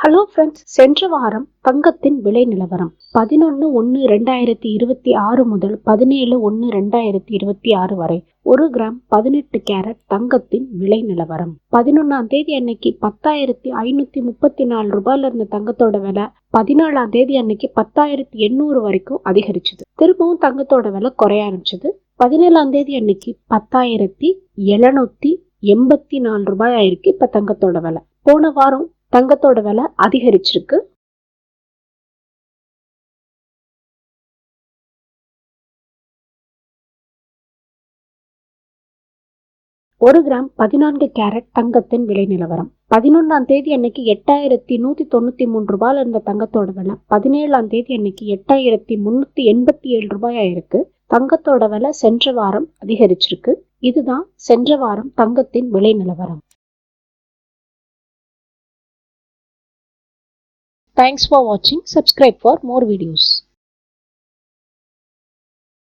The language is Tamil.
ஹலோ ஃப்ரெண்ட்ஸ், சென்ற வாரம் தங்கத்தின் விலை நிலவரம் 11/1/2026 முதல் 17/1/2026 வரை 1 கிராம் 18 கேரட் தங்கத்தின் விலை நிலவரம். 11ஆம் தேதி அன்னைக்கு 10,534 ரூபாயில இருந்த தங்கத்தோட விலை 17ஆம் தேதி அன்னைக்கு 10,800 வரைக்கும் அதிகரிச்சது. திரும்பவும் தங்கத்தோட விலை குறைய ஆரம்பிச்சது. 17ஆம் தேதி அன்னைக்கு 10,784 ரூபாய் ஆயிருக்கு இப்ப தங்கத்தோட விலை. போன வாரம் தங்கத்தோட விலை அதிகரிச்சிருக்கு. ஒரு கிராம் 14 கேரட் தங்கத்தின் விலை நிலவரம். 11ஆம் தேதி அன்னைக்கு 8,193 ரூபாயில இருந்த தங்கத்தோட விலை 17ஆம் தேதி அன்னைக்கு 8,387 ரூபாய் ஆயிருக்கு. தங்கத்தோட விலை சென்ற வாரம் அதிகரிச்சிருக்கு. இதுதான் சென்ற வாரம் தங்கத்தின் விலை நிலவரம். Thanks for watching. Subscribe for more videos.